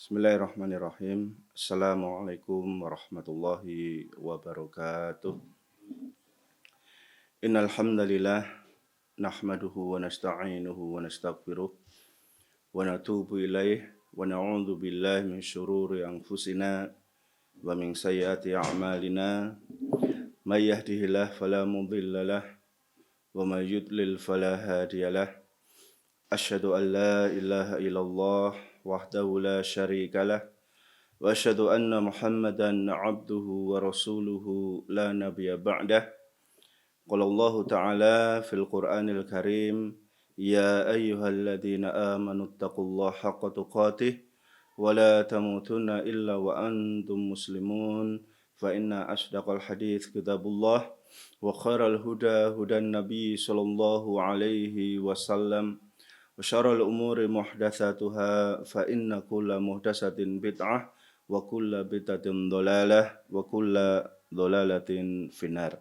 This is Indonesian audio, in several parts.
Bismillahirrahmanirrahim. Assalamualaikum warahmatullahi wabarakatuh. Innal hamdalillah nahmaduhu wa nasta'inuhu wa nastaghfiruh wa natubu ilaih wa na'udzu billahi min syururi anfusina wa min sayyiati a'malina. May yahdihillahu fala mudhillalah wa may yudlil fala hadiyalah. Asyhadu an la ilaha illallah wahdahu la syarikalah wa asyhadu anna Muhammadan abduhu wa rasuluhu la nabiyya ba'dah. Qala Allah Ta'ala fil Qur'anil Karim, ya ayyuhalladzina amanu taqullaha haqqa tuqatih wa la tamutunna illa wa antum muslimun. Fa inna asdaqal hadits kitabullah wa khairal huda hudan nabiy sallallahu alaihi wasallam. Wa syarrul umuri muhdatsatuha fa inna kulla muhdatsatin bid'ah wa kulla bid'atin dhalalah wa kulla dhalalatin finnar.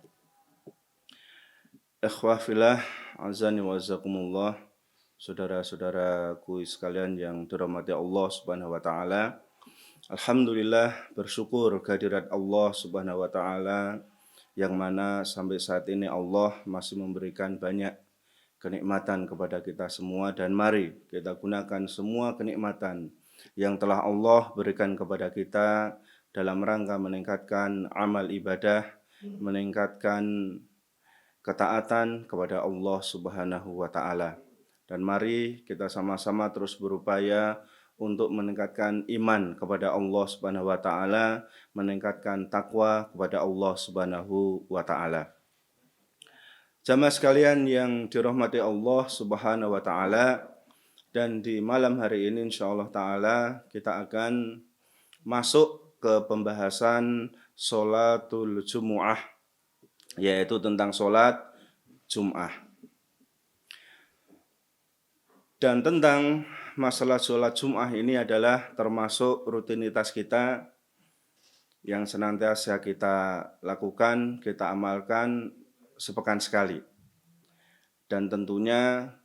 Ikhwah fillah, azani wa azakumullah. Saudara-saudaraku sekalian yang dirahmati Allah Subhanahu wa taala. Alhamdulillah, bersyukur kehadirat Allah Subhanahu wa taala yang mana sampai saat ini Allah masih memberikan banyak kenikmatan kepada kita semua, dan mari kita gunakan semua kenikmatan yang telah Allah berikan kepada kita dalam rangka meningkatkan amal ibadah, meningkatkan ketaatan kepada Allah Subhanahu wa taala. Dan mari kita sama-sama terus berupaya untuk meningkatkan iman kepada Allah Subhanahu wa taala, meningkatkan takwa kepada Allah Subhanahu wa taala. Jamaah sekalian yang dirahmati Allah Subhanahu wa taala, dan di malam hari ini insyaallah taala kita akan masuk ke pembahasan sholatul Jumu'ah, yaitu tentang sholat Jum'ah. Dan tentang masalah sholat Jum'ah ini adalah termasuk rutinitas kita yang senantiasa kita lakukan, kita amalkan sepekan sekali. Dan tentunya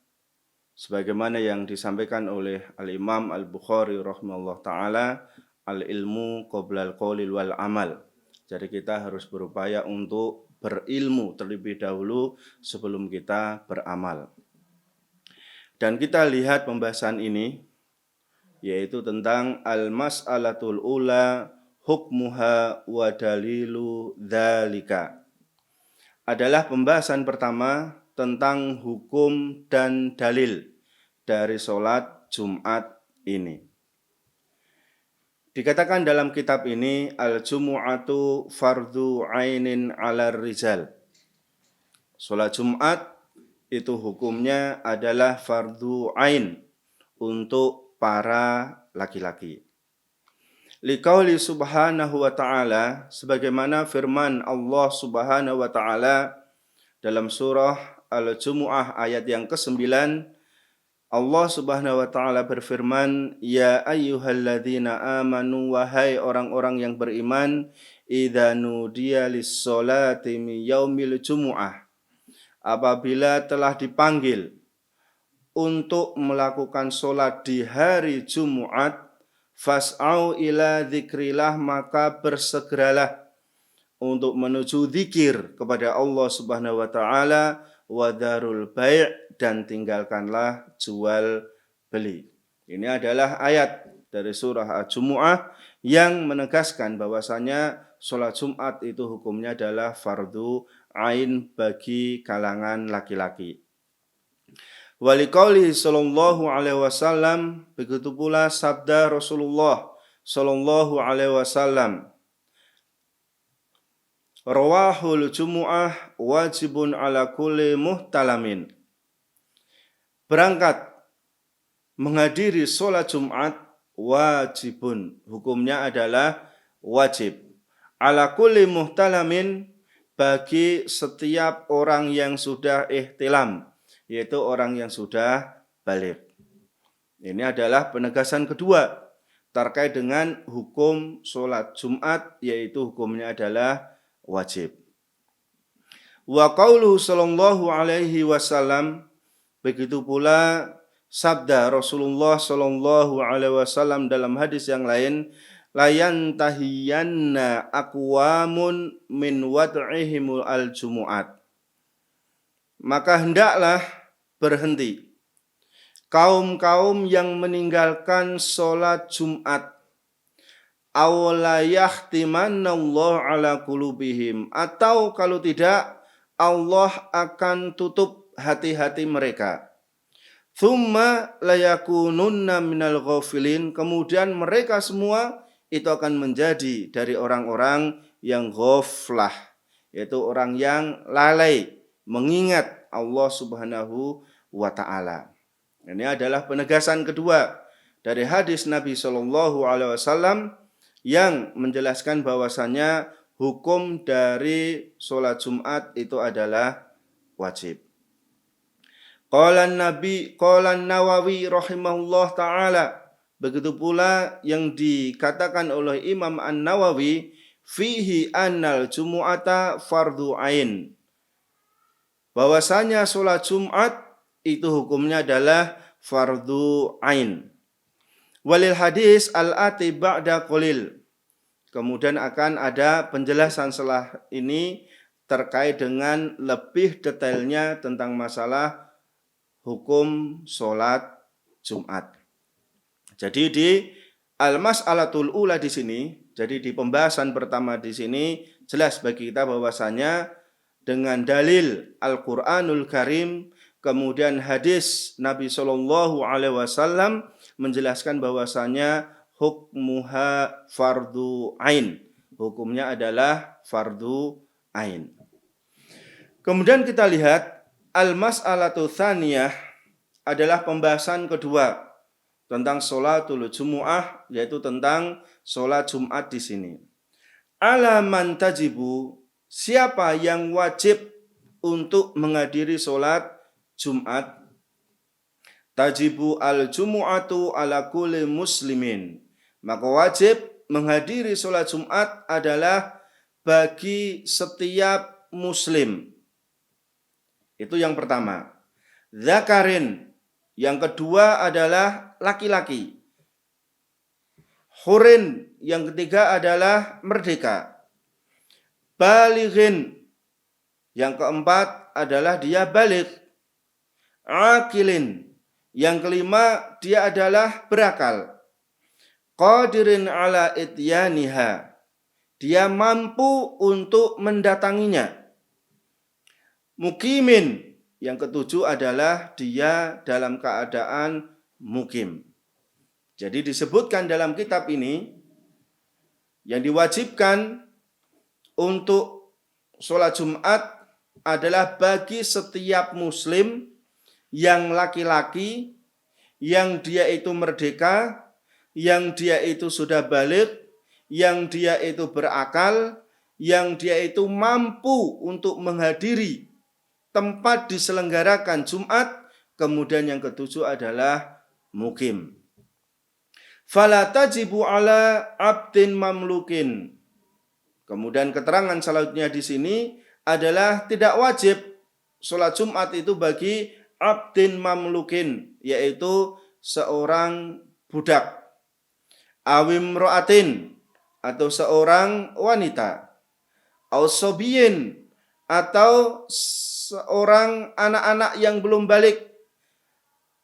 sebagaimana yang disampaikan oleh Al-Imam Al-Bukhari rahimahullah ta'ala, al-ilmu qoblal qawlil wal amal. Jadi kita harus berupaya untuk berilmu terlebih dahulu sebelum kita beramal. Dan kita lihat pembahasan ini, yaitu tentang al-mas'alatul ula hukmuha wa dalilu dzalika. Adalah pembahasan pertama tentang hukum dan dalil dari sholat Jumat ini. Dikatakan dalam kitab ini, al-jumu'atu fardhu ainin 'alar rijal. Sholat Jumat itu hukumnya adalah fardhu ain untuk para laki-laki. Liqauli subhanahu wa ta'ala, sebagaimana firman Allah Subhanahu wa ta'ala dalam surah Al-Jumu'ah ayat yang ke-9, Allah Subhanahu wa ta'ala berfirman, ya ayyuhalladzina amanu, wahai orang-orang yang beriman, idza nudiya lis-sholati min yaumil jumu'ah, apabila telah dipanggil untuk melakukan sholat di hari Jumat, fas'au ila dzikrillah, maka bersegeralah untuk menuju zikir kepada Allah Subhanahu wa taala, wa dzarul bai', dan tinggalkanlah jual beli. Ini adalah ayat dari surah Al-Jumu'ah yang menegaskan bahwasanya sholat Jumat itu hukumnya adalah fardhu ain bagi kalangan laki-laki. Waliqaulihi sallallahu alaihi wasallam, begitu pula sabda Rasulullah sallallahu alaihi wasallam, rawahul jumu'ah wajibun ala kulli muhtalamin. Berangkat menghadiri sholat Jumat wajibun, hukumnya adalah wajib, ala kulli muhtalamin, bagi setiap orang yang sudah ihtilam, yaitu orang yang sudah baligh. Ini adalah penegasan kedua terkait dengan hukum sholat Jumat, yaitu hukumnya adalah wajib. Wa qauluhu sallallahu alaihi wasallam, begitu pula sabda Rasulullah Shallallahu alaihi wasallam dalam hadis yang lain, layan tahiyanna aqwamun min wad'ihimul al-jumu'at. Maka hendaklah berhenti kaum-kaum yang meninggalkan sholat Jumat. Awla yahtimannallahu ala qulubihim, atau kalau tidak Allah akan tutup hati-hati mereka. Thumma layakununna minal ghafilin, kemudian mereka semua itu akan menjadi dari orang-orang yang ghaflah, yaitu orang yang lalai mengingat Allah Subhanahu wa taala. Ini adalah penegasan kedua dari hadis Nabi Shallallahu alaihi wasallam yang menjelaskan bahwasanya hukum dari sholat Jumat itu adalah wajib. Qala Nawawi rahimahullah ta'ala. Begitu pula yang dikatakan oleh Imam An-Nawawi, fihi annal jumu'ata fardhu ain. Bahwasanya sholat Jumat itu hukumnya adalah fardhu ain. Walil hadis al-ati ba'da qalil. Kemudian akan ada penjelasan setelah ini terkait dengan lebih detailnya tentang masalah hukum sholat Jumat. Jadi di al-mas'alatul ula di sini, jadi di pembahasan pertama di sini jelas bagi kita bahwasanya dengan dalil Al-Qur'anul Karim, kemudian hadis Nabi Shallallahu alaihi wasallam menjelaskan bahwasanya hukmuha fardu ain. Hukumnya adalah fardu ain. Kemudian kita lihat al-mas'alatu tsaniyah adalah pembahasan kedua tentang sholatul jumu'ah, yaitu tentang sholat Jumat di sini. Ala man tajibu, siapa yang wajib untuk menghadiri sholat Jumat? Tajibu al-jumu'atu ala kulli muslimin. Maka wajib menghadiri sholat Jumat adalah bagi setiap muslim. Itu yang pertama. Zakarin. Yang kedua adalah laki-laki. Hurin. Yang ketiga adalah merdeka. Balighin. Yang keempat adalah dia balik. Akilin. Yang kelima, dia adalah berakal. Qadirin ala ityaniha. Dia mampu untuk mendatanginya. Mukimin. Yang ketujuh adalah dia dalam keadaan mukim. Jadi disebutkan dalam kitab ini, yang diwajibkan untuk sholat Jumat adalah bagi setiap muslim yang laki-laki, yang dia itu merdeka, yang dia itu sudah balik, yang dia itu berakal, yang dia itu mampu untuk menghadiri tempat diselenggarakan Jumat, kemudian yang ketujuh adalah mukim. Fala tajibu ala abdin mamlukin. Kemudian keterangan selanjutnya di sini adalah tidak wajib sholat Jumat itu bagi abdin mamlukin, yaitu seorang budak, awim ro'atin, atau seorang wanita, ausobiyin, atau seorang anak-anak yang belum balik,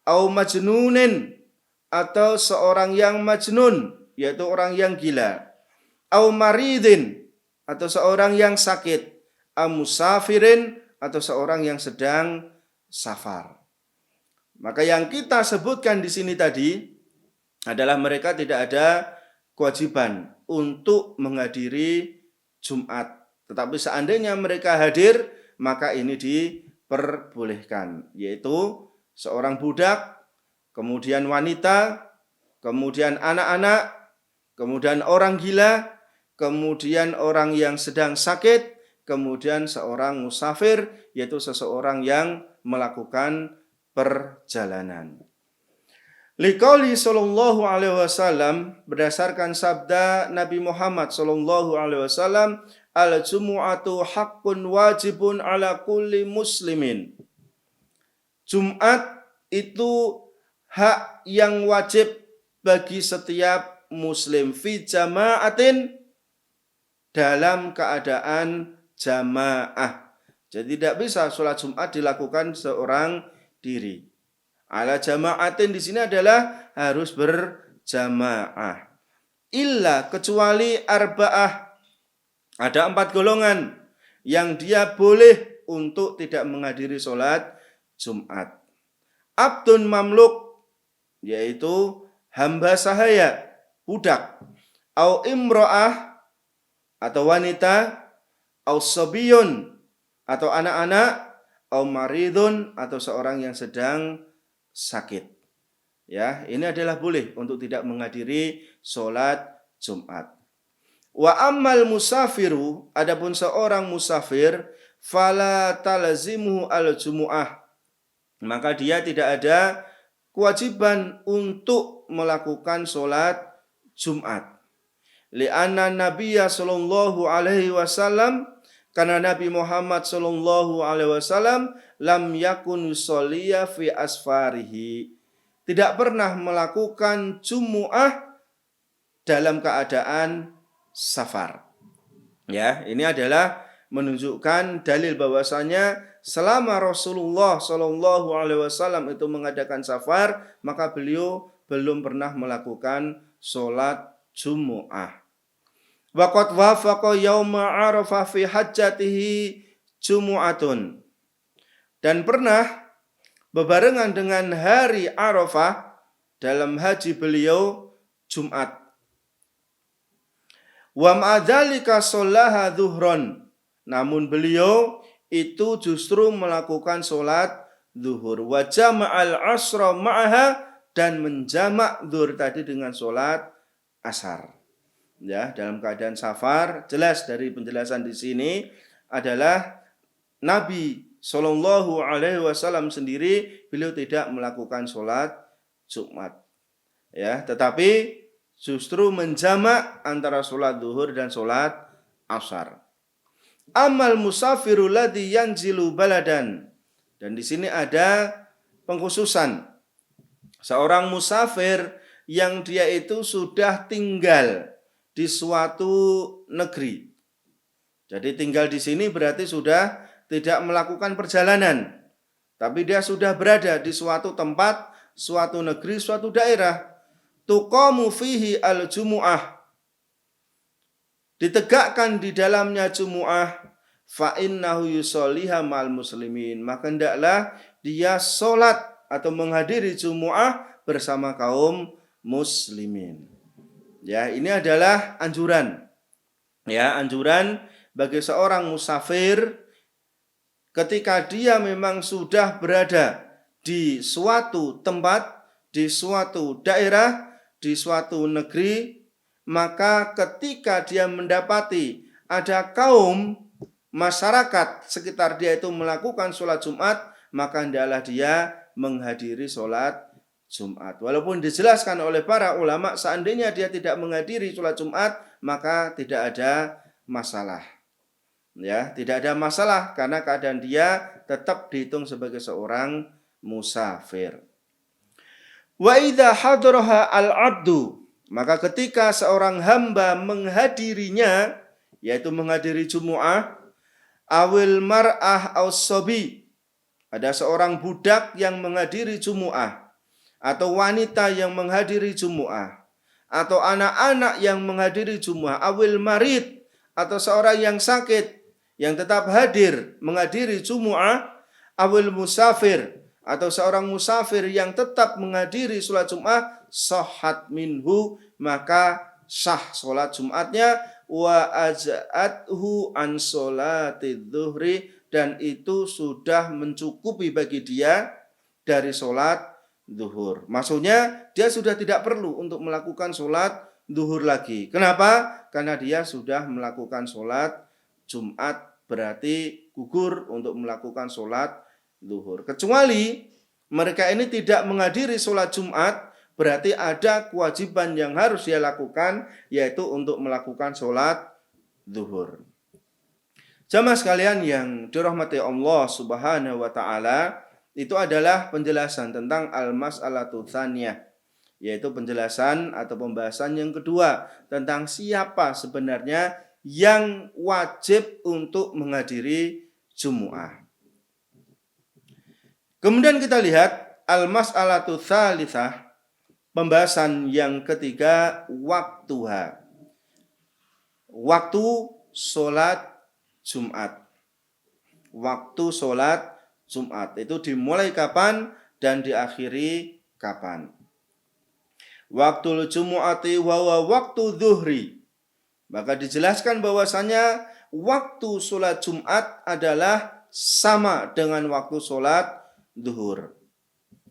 au majnunin, atau seorang yang majnun, yaitu orang yang gila, au maridin, atau seorang yang sakit, au musafirin, atau seorang yang sedang safar. Maka yang kita sebutkan di sini tadi adalah mereka tidak ada kewajiban untuk menghadiri Jumat. Tetapi seandainya mereka hadir, maka ini diperbolehkan, yaitu seorang budak, kemudian wanita, kemudian anak-anak, kemudian orang gila, kemudian orang yang sedang sakit, kemudian seorang musafir, yaitu seseorang yang melakukan perjalanan. Liqauli sallallahu alaihi wasallam, berdasarkan sabda Nabi Muhammad sallallahu alaihi wasallam, al-jumu'atu haqqun wajibun ala kulli muslimin. Jumat itu hak yang wajib bagi setiap muslim fi jama'atin, dalam keadaan jamaah. Jadi tidak bisa sholat Jumat dilakukan seorang diri. Ala jama'atin di sini adalah harus berjamaah. Illa, kecuali arba'ah. Ada 4 golongan yang dia boleh untuk tidak menghadiri sholat Jumat. Abdun mamluk, yaitu hamba sahaya, budak. Au imro'ah, atau wanita. Au sobiyun, atau anak-anak. Au maridun, atau seorang yang sedang sakit. Ya, ini adalah boleh untuk tidak menghadiri sholat Jumat. Wa ammal musafiru, adapun seorang musafir, fala talzimuhu al-jumu'ah, maka dia tidak ada kewajiban untuk melakukan sholat Jumat. Li'anna Nabiya sallallahu alaihi wasallam, karena Nabi Muhammad sallallahu alaihi wasallam lam yakun yusolliya fi asfarihi, tidak pernah melakukan Jumu'ah dalam keadaan safar. Ya, ini adalah menunjukkan dalil bahwasanya selama Rasulullah Shallallahu Alaihi Wasallam itu mengadakan safar, maka beliau belum pernah melakukan sholat Jumu'ah. Waqad wafaqa yauma Arafah fi hajjatihi Jumu'atun, dan pernah bebarengan dengan hari Arafah dalam haji beliau Jumat. Wa ma'adzalika sholaha dhuhron, namun beliau itu justru melakukan sholat zuhur. Wa jama'al asra ma'aha, dan menjamak zuhur tadi dengan sholat asar. Ya, dalam keadaan safar, jelas dari penjelasan di sini adalah Nabi Shallallahu Alaihi Wasallam sendiri beliau tidak melakukan sholat Jumat. Ya, tetapi justru menjamak antara sholat zuhur dan sholat asar. Amal musafiru ladzi yanzilu baladan, dan di sini ada pengkhususan seorang musafir yang dia itu sudah tinggal di suatu negeri. Jadi tinggal di sini berarti sudah tidak melakukan perjalanan, tapi dia sudah berada di suatu tempat, suatu negeri, suatu daerah. Tuqamu fihi al-jumu'ah, ditegakkan di dalamnya Jumu'ah. Fa innahu yusolliha ma'al muslimin, maka hendaklah dia sholat atau menghadiri Jumu'ah bersama kaum muslimin. Ya, ini adalah anjuran. Ya, anjuran bagi seorang musafir ketika dia memang sudah berada di suatu tempat, di suatu daerah, di suatu negeri, maka ketika dia mendapati ada kaum masyarakat sekitar dia itu melakukan sholat Jumat, maka hendaklah dia menghadiri sholat Jumat. Walaupun dijelaskan oleh para ulama, seandainya dia tidak menghadiri sholat Jumat, maka tidak ada masalah. Ya, tidak ada masalah karena keadaan dia tetap dihitung sebagai seorang musafir. Wa idza hadaraha al-'abdu, maka ketika seorang hamba menghadirinya, yaitu menghadiri Jumu'ah, awil mar'ah aus-sabi, ada seorang budak yang menghadiri Jumu'ah, atau wanita yang menghadiri Jumu'ah, atau anak-anak yang menghadiri Jumu'ah, awil marid, atau seorang yang sakit yang tetap hadir menghadiri Jumu'ah, awil musafir, atau seorang musafir yang tetap menghadiri sholat Jumat, sahhat minhu, maka sah sholat Jumatnya, wa aja'athu an sholatid dhuhri, dan itu sudah mencukupi bagi dia dari sholat zuhur. Maksudnya dia sudah tidak perlu untuk melakukan sholat zuhur lagi. Kenapa? Karena dia sudah melakukan sholat Jumat, berarti gugur untuk melakukan sholat zuhur. Kecuali mereka ini tidak menghadiri sholat Jumat, berarti ada kewajiban yang harus dia lakukan, yaitu untuk melakukan sholat zuhur. Jamaah sekalian yang dirahmati Allah Subhanahu wa Ta'ala, itu adalah penjelasan tentang al-mas'alatu tsaniyah, yaitu penjelasan atau pembahasan yang kedua tentang siapa sebenarnya yang wajib untuk menghadiri Jumu'ah. Kemudian kita lihat al-mas'alatu tsalitsah, pembahasan yang ketiga, waktuha. Waktu sholat Jumat. Waktu sholat Jumat itu dimulai kapan dan diakhiri kapan. Waktu Jumu'ati wa waktu zuhri. Maka dijelaskan bahwasanya waktu sholat Jumat adalah sama dengan waktu sholat zuhur.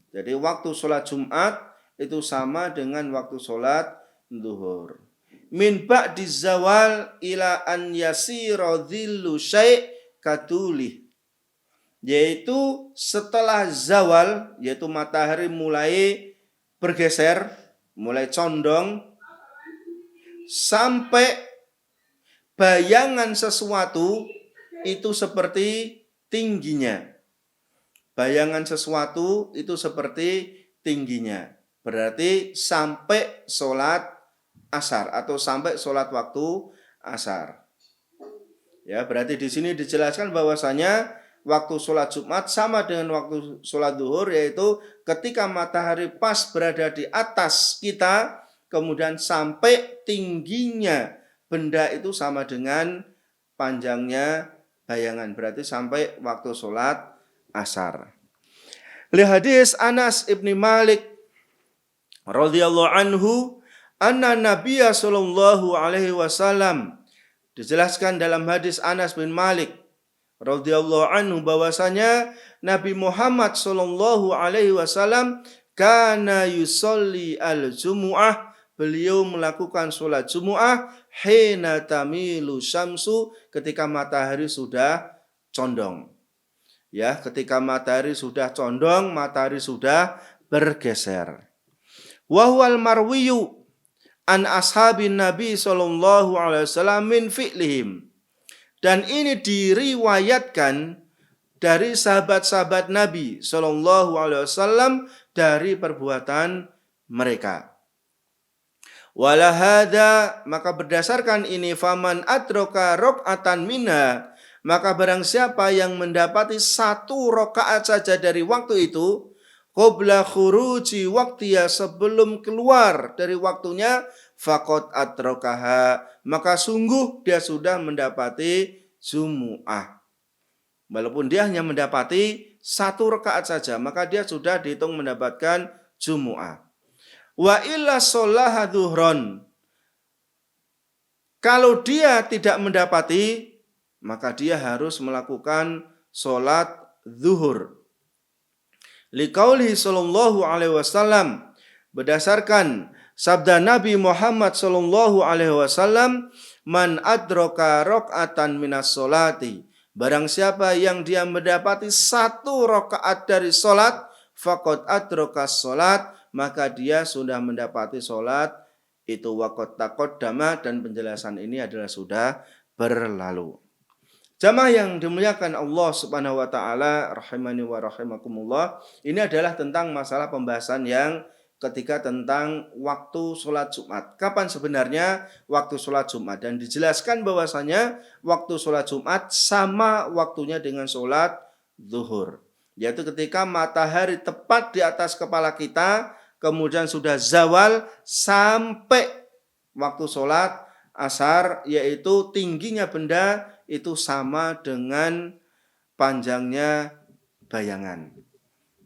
Jadi waktu sholat Jumat itu sama dengan waktu sholat zuhur. Min ba'di zawal ila an yasira dhillu syai' katulih. Yaitu setelah zawal, yaitu matahari mulai bergeser, mulai condong, sampai bayangan sesuatu itu seperti tingginya. Bayangan sesuatu itu seperti tingginya. Berarti sampai sholat asar atau sampai sholat waktu asar. Ya, berarti di sini dijelaskan bahwasanya waktu sholat Jumat sama dengan waktu sholat zuhur, yaitu ketika matahari pas berada di atas kita, kemudian sampai tingginya benda itu sama dengan panjangnya bayangan. Berarti sampai waktu sholat asar. Li hadis Anas ibni Malik radhiyallahu anhu anna Nabiya sallallahu alaihi wasallam, dijelaskan dalam hadis Anas bin Malik radhiyallahu anhu bahwasanya Nabi Muhammad sallallahu alaihi wasallam kana yusolli al-jumu'ah, beliau melakukan sholat Jumu'ah hina tamilu syamsu, ketika matahari sudah condong. Ya, ketika matahari sudah condong, matahari sudah bergeser. Wa huwal marwiyu an ashabin Nabi sallallahu alaihi wasallam min fi'lihim. Dan ini diriwayatkan dari sahabat-sahabat Nabi sallallahu alaihi wasallam dari perbuatan mereka. Wala hadza, maka berdasarkan ini, faman adraka raq'atan minha, maka barang siapa yang mendapati 1 rakaat saja dari waktu itu, qabla khuruji waqtiya, sebelum keluar dari waktunya, faqad adrakaha, maka sungguh dia sudah mendapati Jumu'ah. Walaupun dia hanya mendapati 1 rakaat saja, maka dia sudah dihitung mendapatkan Jumu'ah. Wa illa sholaha dhuhron, kalau dia tidak mendapati, maka dia harus melakukan sholat zuhur. Liqaulihi sallallahu alaihi wasallam, berdasarkan sabda Nabi Muhammad sallallahu alaihi wasallam, man adraka raq'atan minas sholati, barang siapa yang dia mendapati 1 rakaat dari sholat, faqad adraka sholat, maka dia sudah mendapati sholat itu. Waqad taqaddama, dan penjelasan ini adalah sudah berlalu. Jamaah yang dimuliakan Allah Subhanahu wa taala, rahimani wa rahimakumullah, ini adalah tentang masalah pembahasan yang ketiga tentang waktu sholat Jumat. Kapan sebenarnya waktu sholat Jumat? Dan dijelaskan bahwasanya waktu sholat Jumat sama waktunya dengan sholat zuhur, yaitu ketika matahari tepat di atas kepala kita, kemudian sudah zawal sampai waktu sholat asar, yaitu tingginya benda itu sama dengan panjangnya bayangan.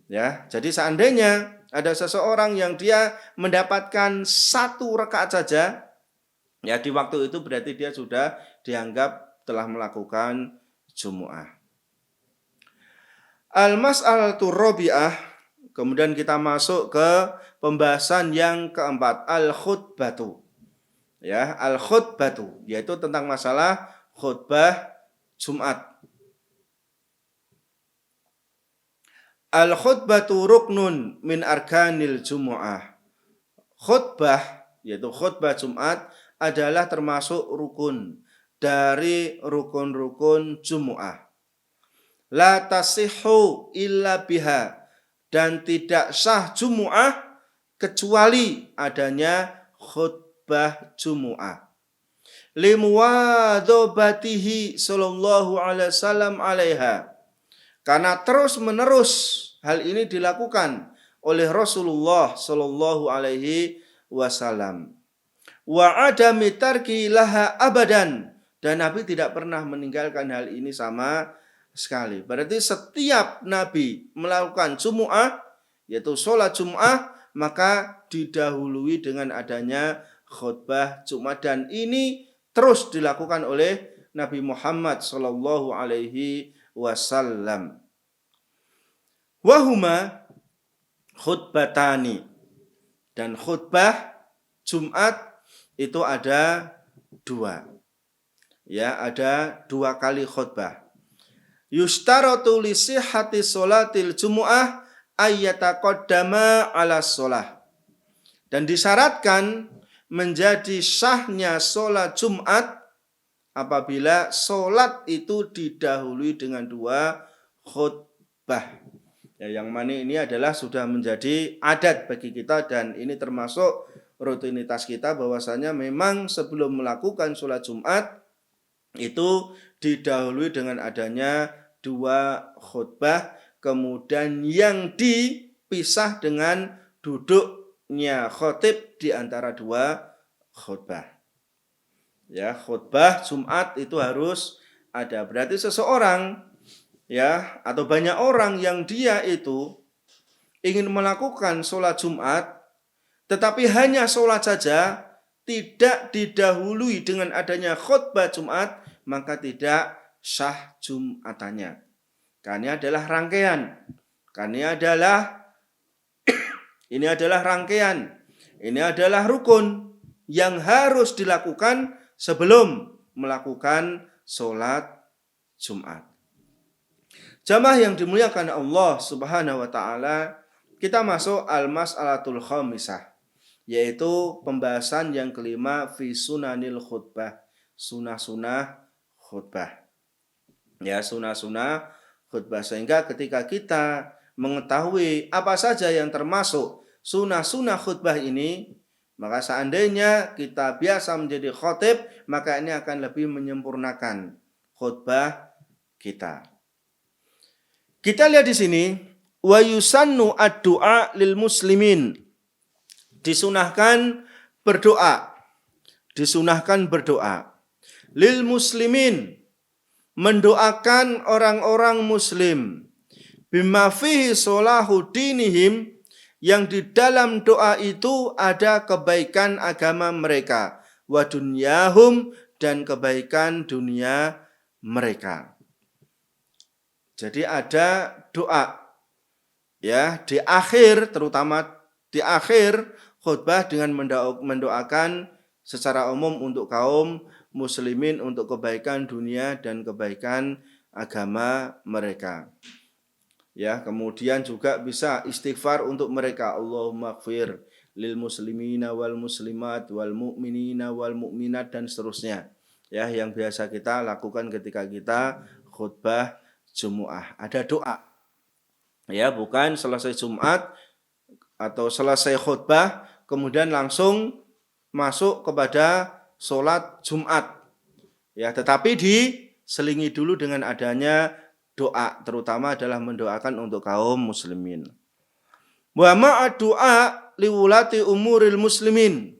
Ya, jadi seandainya ada seseorang yang dia mendapatkan 1 rakaat saja, ya di waktu itu berarti dia sudah dianggap telah melakukan Jumu'ah. Al-mas'alatu rabi'ah, kemudian kita masuk ke pembahasan yang keempat, al-khutbatu. Ya, al-khutbatu yaitu tentang masalah khutbah Jumat. Al-khutbatu ruknun min arkanil Jumu'ah. Khutbah, yaitu khutbah Jumat, adalah termasuk rukun dari rukun-rukun Jumu'ah. la tasihhu illa biha, dan tidak sah Jumu'ah kecuali adanya khutbah Jumu'ah. Limuwadhabatihi sallallahu alaihi wasallam alaiha, karena terus menerus hal ini dilakukan oleh Rasulullah sallallahu alaihi wasallam. Wa adami tarki laha abadan, dan Nabi tidak pernah meninggalkan hal ini sama sekali. Berarti setiap Nabi melakukan Jumu'ah, yaitu sholat Jumu'ah, maka didahului dengan adanya khutbah Jumat, dan ini terus dilakukan oleh Nabi Muhammad sallallahu alaihi wasallam. Wahuma khutbatani, dan khutbah Jumat itu ada dua. Ya, ada dua kali khutbah. Yustaratu li sihhati sholatil Jumu'ah ayyataqaddama ala sholah. Dan disyaratkan menjadi sahnya sholat Jumat apabila sholat itu didahului dengan dua khutbah. Ya, yang mana ini adalah sudah menjadi adat bagi kita, dan ini termasuk rutinitas kita bahwasanya memang sebelum melakukan sholat Jumat itu didahului dengan adanya dua khutbah, kemudian yang dipisah dengan duduknya khotib di antara dua khutbah. Ya, khutbah Jumat itu harus ada. Berarti seseorang, ya, atau banyak orang yang dia itu ingin melakukan sholat Jumat, tetapi hanya sholat saja, tidak didahului dengan adanya khutbah Jumat, maka tidak sah Jumatannya. Karena ini adalah rangkaian. Ini adalah rangkaian. Ini adalah rukun yang harus dilakukan sebelum melakukan sholat Jumat. Jamaah yang dimuliakan Allah Subhanahu wa taala, kita masuk al-mas'alatul khamisah, yaitu pembahasan yang kelima fi sunanil khutbah, sunah-sunah khutbah. Ya, sunah-sunah khutbah, sehingga ketika kita mengetahui apa saja yang termasuk sunah-sunah khutbah ini, maka seandainya kita biasa menjadi khotib, maka ini akan lebih menyempurnakan khutbah kita. Kita lihat di sini, wa yusannu ad-du'a lil muslimin. Disunahkan berdoa. Lil muslimin, mendoakan orang-orang muslim. Bima fihi solahu dinihim, yang di dalam doa itu ada kebaikan agama mereka. Wa dunyahum, dan kebaikan dunia mereka. Jadi ada doa, ya, di akhir, terutama di akhir khutbah, dengan mendoakan secara umum untuk kaum muslimin, untuk kebaikan dunia dan kebaikan agama mereka. Ya, kemudian juga bisa istighfar untuk mereka. Allahumma ighfir lil muslimina wal muslimat wal mu'minina wal mu'minat, dan seterusnya. Ya, yang biasa kita lakukan ketika kita khutbah Jumu'ah. Ada doa. Ya, bukan selesai Jumat atau selesai khutbah kemudian langsung masuk kepada sholat Jumat. Ya, tetapi diselingi dulu dengan adanya doa, terutama adalah mendoakan untuk kaum muslimin. Wa ma'a du'a liwulati umuril muslimin.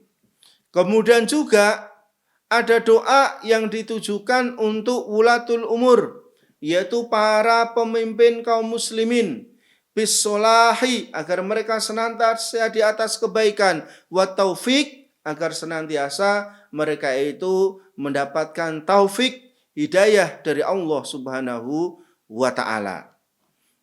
Kemudian juga ada doa yang ditujukan untuk wulatul umur, yaitu para pemimpin kaum muslimin, bisolahi, agar mereka senantiasa di atas kebaikan, wa taufik, agar senantiasa mereka itu mendapatkan taufik, hidayah dari Allah Subhanahu wa ta'ala.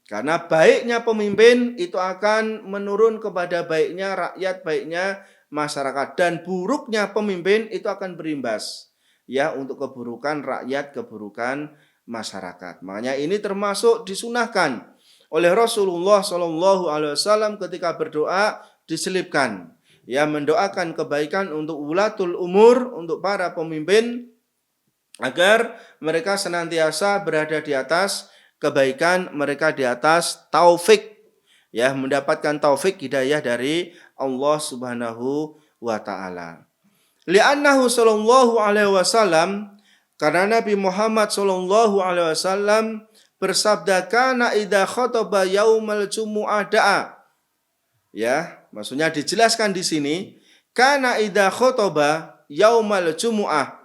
Karena baiknya pemimpin itu akan menurun kepada baiknya rakyat, baiknya masyarakat, dan buruknya pemimpin itu akan berimbas, ya, untuk keburukan rakyat, keburukan masyarakat. Makanya ini termasuk disunahkan oleh Rasulullah SAW ketika berdoa diselipkan, ya, mendoakan kebaikan untuk ulatul umur, untuk para pemimpin, agar mereka senantiasa berada di atas kebaikan, mereka di atas taufik, ya, mendapatkan taufik hidayah dari Allah Subhanahu wa taala. Li'annahu sallallahu alaihi wasallam, karena Nabi Muhammad sallallahu alaihi wasallam bersabda, kana idza khataba yaumal jumu'ah da'a. Ya, maksudnya dijelaskan di sini, kana idza khataba yaumal jumu'ah.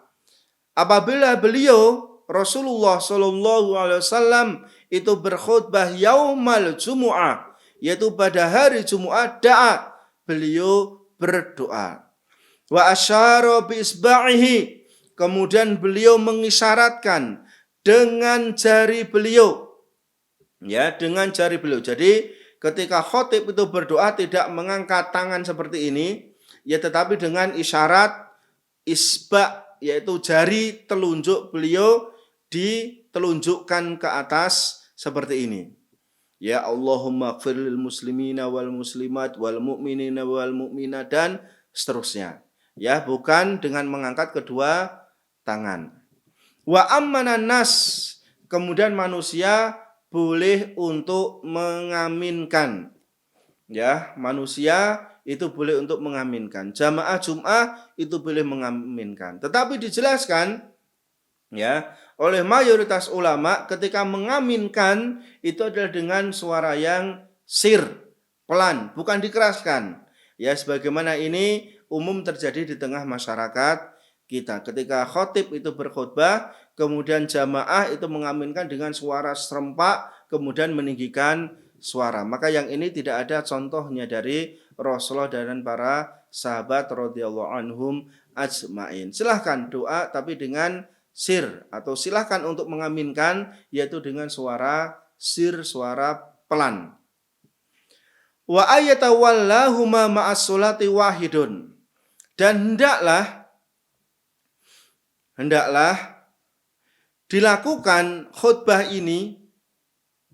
Apabila beliau Rasulullah sallallahu alaihi wasallam itu berkhutbah yaumal jumu'ah, yaitu pada hari Jumat, da'a, beliau berdoa. Wa asyara bi isba'ihi, kemudian beliau mengisyaratkan dengan jari beliau. Ya, dengan jari beliau. Jadi ketika khatib itu berdoa tidak mengangkat tangan seperti ini, ya, tetapi dengan isyarat isba', yaitu jari telunjuk beliau ditelunjukkan ke atas seperti ini. Ya, Allahumma ighfir lil muslimina wal muslimat wal mu'minina wal mu'minat, dan seterusnya. Ya, bukan dengan mengangkat kedua tangan. Wa ammanan nas, kemudian manusia boleh untuk mengaminkan. Ya, manusia itu boleh untuk mengaminkan. Jamaah Jum'ah itu boleh mengaminkan. Tetapi dijelaskan, ya, oleh mayoritas ulama, ketika mengaminkan itu adalah dengan suara yang sir, pelan, bukan dikeraskan. Ya, sebagaimana ini umum terjadi di tengah masyarakat kita. Ketika khotib itu berkhutbah, kemudian jamaah itu mengaminkan dengan suara serempak, kemudian meninggikan suara. Maka yang ini tidak ada contohnya dari Rasulullah dan para sahabat radhiyallahu anhum ajmain. Silahkan doa tapi dengan sir, atau silahkan untuk mengaminkan yaitu dengan suara sir, suara pelan. Wa ayatawallahuma ma'as sholati wahidun, dan hendaklah dilakukan khutbah ini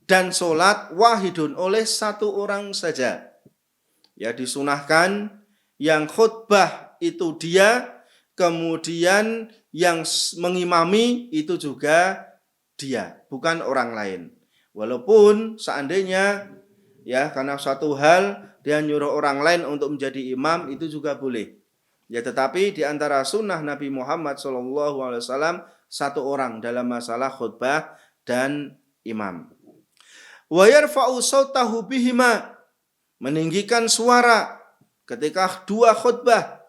dan sholat wahidun oleh satu orang saja. Ya, disunahkan yang khutbah itu dia, kemudian yang mengimami itu juga dia, bukan orang lain. Walaupun seandainya, ya, karena suatu hal dia nyuruh orang lain untuk menjadi imam, itu juga boleh. Ya, tetapi di antara sunnah Nabi Muhammad SAW satu orang dalam masalah khutbah dan imam. Wa yarfa'u sautahu bihima, meninggikan suara ketika dua khutbah,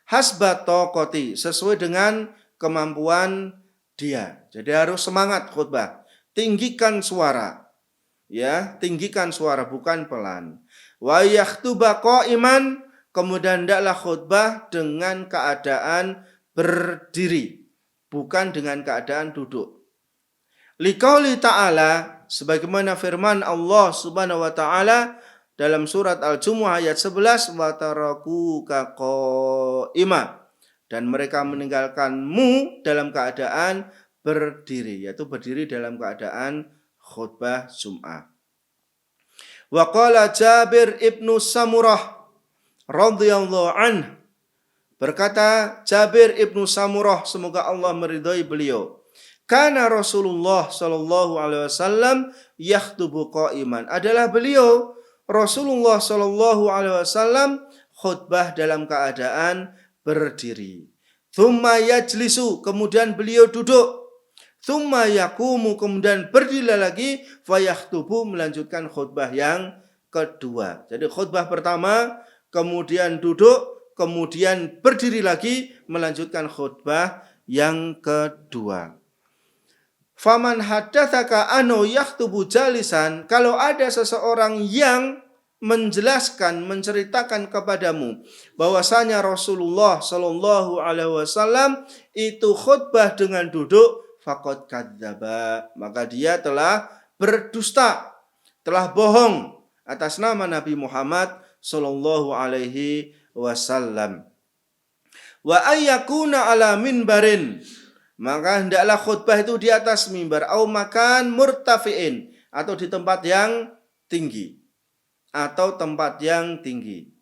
hasba taqati, sesuai dengan kemampuan dia. Jadi harus semangat khutbah, tinggikan suara. Ya, tinggikan suara, bukan pelan. Wa yakhtuba qa'iman, kemudian hendaklah khutbah dengan keadaan berdiri, bukan dengan keadaan duduk. Liqauli ta'ala, sebagaimana firman Allah Subhanahu wa taala dalam surat Al-Jumu'ah ayat 11, wa tarakuka qa'ima, dan mereka meninggalkanmu dalam keadaan berdiri, yaitu berdiri dalam keadaan khutbah Jum'ah. Wa qala Jabir ibnu Samurah radhiyallahu anhu, berkata Jabir ibnu Samurah, semoga Allah meridhai beliau, kana Rasulullah sallallahu alaihi wasallam yakhtubu qa'iman, adalah beliau Rasulullah sallallahu alaihi wasallam khutbah dalam keadaan berdiri. Tsumma yajlisu, kemudian beliau duduk. Tsumma yaqumu, kemudian berdiri lagi, fayakhtubu, melanjutkan khutbah yang kedua. Jadi khutbah pertama, kemudian duduk, kemudian berdiri lagi, melanjutkan khutbah yang kedua. Faman haddatsaka anhu yakhtubu jalisan, kalau ada seseorang yang menjelaskan, menceritakan kepadamu bahwasanya Rasulullah Shallallahu alaihi wasallam itu khutbah dengan duduk, faqad kadzdzaba, maka dia telah berdusta, telah bohong atas nama Nabi Muhammad Shallallahu alaihi wasallam. Wa ayyakuna ala minbarin, maka hendaklah khutbah itu di atas mimbar, au makan murtafiin, atau di tempat yang tinggi, atau tempat yang tinggi.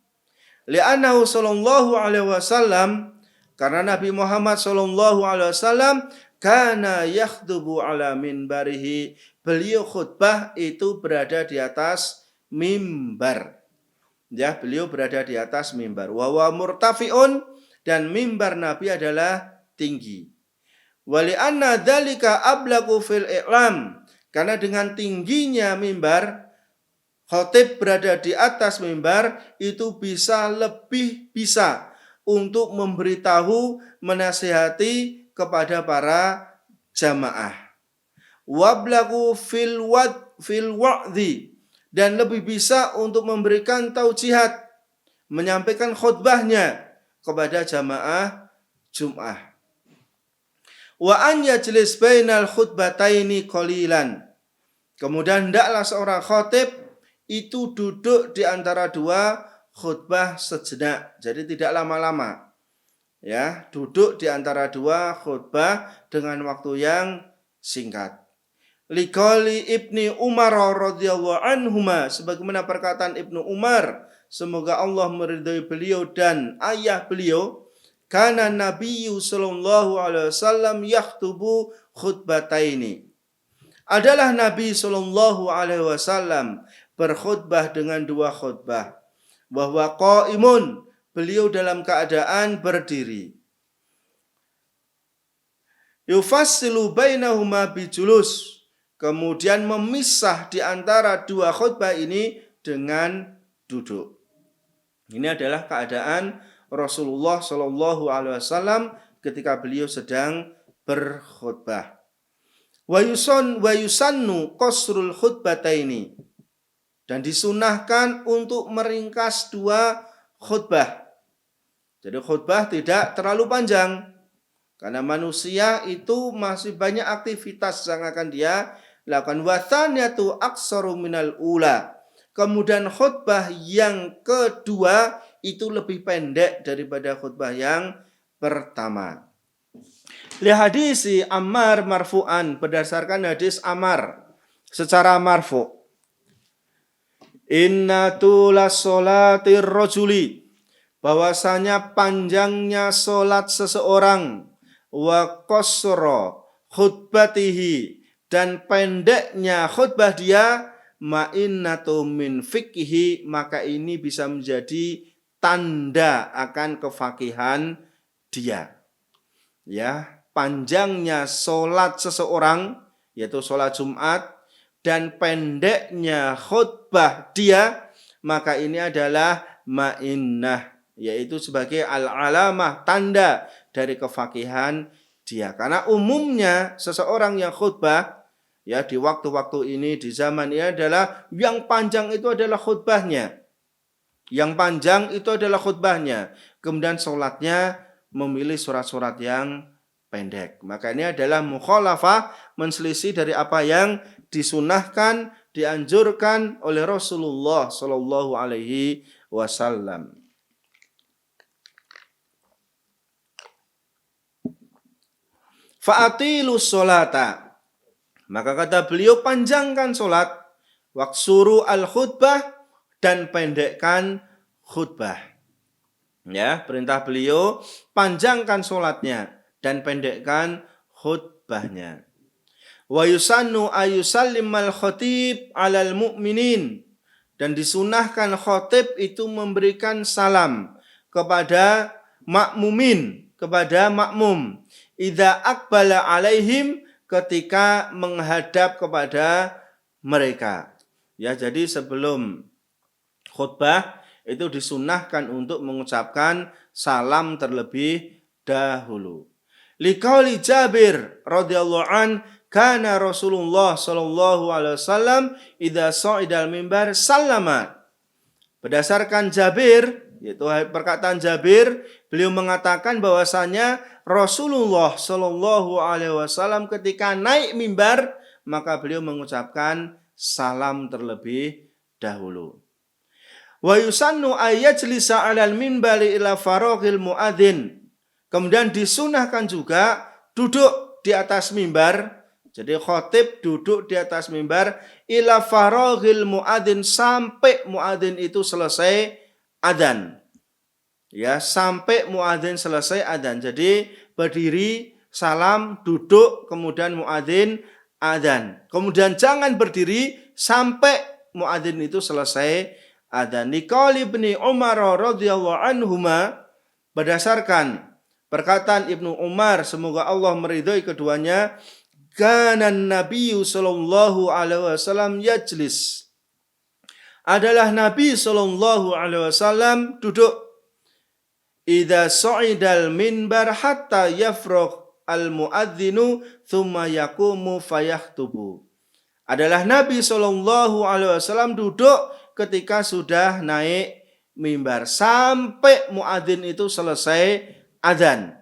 Li'annahu sallallahu alaihi wasallam, karena Nabi Muhammad sallallahu alaihi wasallam kana yakhdubu ala minbarihi beliau khutbah itu berada di atas mimbar. Ya, beliau berada di atas mimbar. Wa huwa murtafiun, dan mimbar Nabi adalah tinggi. Wali anna dzalika ablagu fil i'lam, karena dengan tingginya mimbar, khatib berada di atas mimbar itu lebih bisa untuk memberitahu, menasihati kepada para jamaah. Wablagu fil wa'dhi, dan lebih bisa untuk memberikan taujihat, menyampaikan khutbahnya kepada jamaah Jum'ah. Wa an yajlis bainal khutbataini qalilan, kemudian hendaklah seorang khatib itu duduk di antara dua khutbah sejenak, jadi tidak lama-lama. Ya, duduk di antara dua khutbah dengan waktu yang singkat. Liqali Ibni Umar radhiyallahu anhuma, sebagaimana perkataan Ibnu Umar, semoga Allah meridhai beliau dan ayah beliau, kana Nabiyyu sallallahu alaihi wasallam yakhtubu khutbataini. Adalah Nabi sallallahu alaihi wasallam berkhutbah dengan dua khutbah. Bahwa qaimun, beliau dalam keadaan berdiri. Yufassilu bainahuma bijulus, kemudian memisah di antara dua khutbah ini dengan duduk. Ini adalah keadaan Rasulullah Shallallahu Alaihi Wasallam ketika beliau sedang berkhutbah. Wa yusannu qasrul khutbataini, dan disunahkan untuk meringkas dua khutbah. Jadi khutbah tidak terlalu panjang, karena manusia itu masih banyak aktivitas yang akan dia lakukan. Wathaniyatu aksaru minal ula, kemudian khutbah yang kedua itu lebih pendek daripada khutbah yang pertama. Li hadisi Ammar marfu'an, berdasarkan hadis Ammar secara marfu'. Inna tulas sholatir rajuli, bahwasanya panjangnya solat seseorang, wa qasra khutbatihi, dan pendeknya khutbah dia, ma'innatu min fiqhi, maka ini bisa menjadi tanda akan kefakihan dia. Ya, panjangnya solat seseorang, yaitu solat Jumat, dan pendeknya khutbah dia, maka ini adalah ma'innah, yaitu sebagai al-alamah, tanda dari kefakihan dia. Karena umumnya seseorang yang khutbah, ya, di waktu-waktu ini, di zaman ini adalah yang panjang itu adalah khutbahnya. Yang panjang itu adalah khutbahnya. Kemudian sholatnya memilih surat-surat yang pendek. Maka ini adalah mukhalafah, menselisih dari apa yang disunahkan, dianjurkan oleh Rasulullah Shallallahu Alaihi Wasallam. Fa'atilu sholata, maka kata beliau, panjangkan sholat, waksuru al khutbah, dan pendekkan khutbah. Ya, perintah beliau, panjangkan sholatnya dan pendekkan khutbahnya. Wa yusannu ayusallimal khatib alal mu'minin, dan disunahkan khatib itu memberikan salam kepada makmumin, kepada makmum, idza aqbala alaihim, ketika menghadap kepada mereka. Ya, jadi sebelum khutbah itu disunahkan untuk mengucapkan salam terlebih dahulu. Liqauli Jabir radhiyallahu an, kana Rasulullah sallallahu alaihi wasallam idza sa'idal mimbar sallama. Berdasarkan Jabir, yaitu perkataan Jabir, beliau mengatakan bahwasanya Rasulullah sallallahu alaihi wasallam ketika naik mimbar, maka beliau mengucapkan salam terlebih dahulu. Wa yusannu ayyajlisa 'alal minbari ila faraghil muadzin. Kemudian disunahkan juga duduk di atas mimbar. Jadi khatib duduk di atas mimbar ila faraghil muadzin, sampai muadzin itu selesai adzan. Ya, sampai muadzin selesai adzan. Jadi berdiri, salam, duduk, kemudian muadzin adzan. Kemudian jangan berdiri sampai muadzin itu selesai adzan. Liqauli Ibnu Umar radhiyallahu anhuma, berdasarkan perkataan Ibnu Umar, semoga Allah meridhai keduanya, kana Nabi sallallahu alaihi wasallam yajlis. Adalah Nabi sallallahu alaihi wasallam duduk idza sa'idal minbar hatta yafragh al muadzinu thumma yaqumu fayakhtubu. Adalah Nabi sallallahu alaihi wasallam duduk ketika sudah naik mimbar sampai muadzin itu selesai adzan.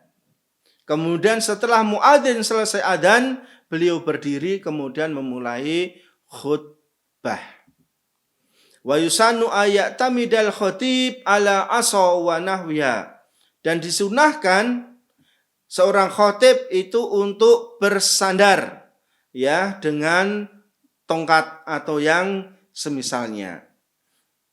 Kemudian setelah muadzin selesai adzan, beliau berdiri kemudian memulai khutbah. Wa yusannu ayat tamidal khotib ala asa wa nahwiha. Dan disunahkan seorang khotib itu untuk bersandar ya dengan tongkat atau yang semisalnya.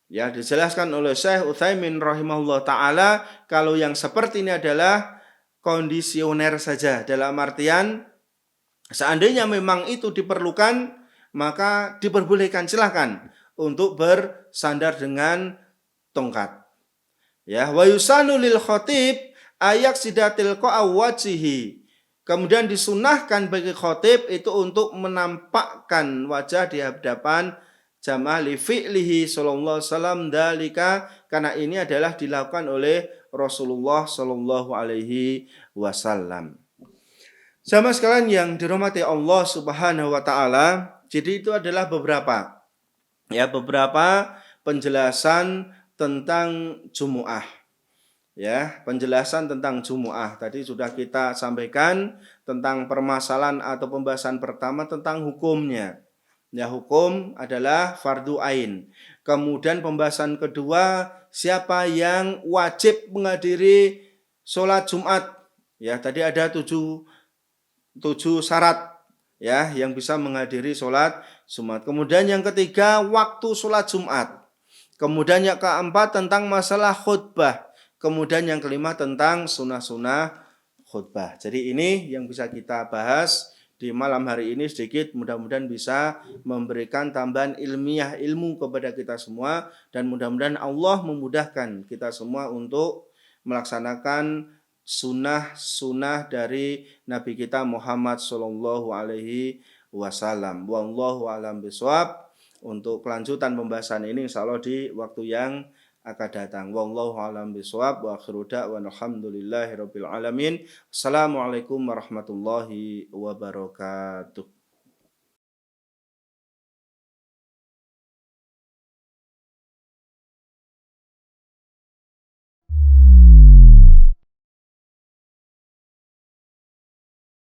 Ya, dijelaskan oleh Syekh Utsaimin rahimahullah ta'ala, kalau yang seperti ini adalah kondisioner saja. Dalam artian, seandainya memang itu diperlukan, maka diperbolehkan, silahkan untuk bersandar dengan tongkat. Ya, wa yusanu lil khatib ayak sidatil qawajihi. Kemudian disunahkan bagi khatib itu untuk menampakkan wajah di hadapan jamaah li fi'lihi sallallahu alaihi wasallam dalika, karena ini adalah dilakukan oleh Rasulullah sallallahu alaihi wasallam. Jamaah sekalian yang dirahmati Allah Subhanahu wa taala, jadi itu adalah beberapa penjelasan tentang Jumu'ah. Ya, penjelasan tentang Jumu'ah. Tadi sudah kita sampaikan tentang permasalahan atau pembahasan pertama tentang hukumnya. Ya, hukum adalah fardu ain. Kemudian pembahasan kedua, siapa yang wajib menghadiri sholat Jumat. Ya, tadi ada tujuh syarat ya yang bisa menghadiri sholat Jumat. Kemudian yang ketiga, waktu sholat Jumat. Kemudian yang keempat tentang masalah khutbah. Kemudian yang kelima tentang sunnah-sunnah khutbah. Jadi ini yang bisa kita bahas di malam hari ini sedikit, mudah-mudahan bisa memberikan tambahan ilmiah ilmu kepada kita semua, dan mudah-mudahan Allah memudahkan kita semua untuk melaksanakan sunnah-sunnah dari Nabi kita Muhammad sallallahu alaihi wasallam. Wallahu a'lam bishawab. Untuk kelanjutan pembahasan ini insyaallah di waktu yang akan datang. Wallahu a'lam bishawab wa akhiru da'wana alhamdulillahirabbil alamin. Assalamualaikum warahmatullahi wabarakatuh.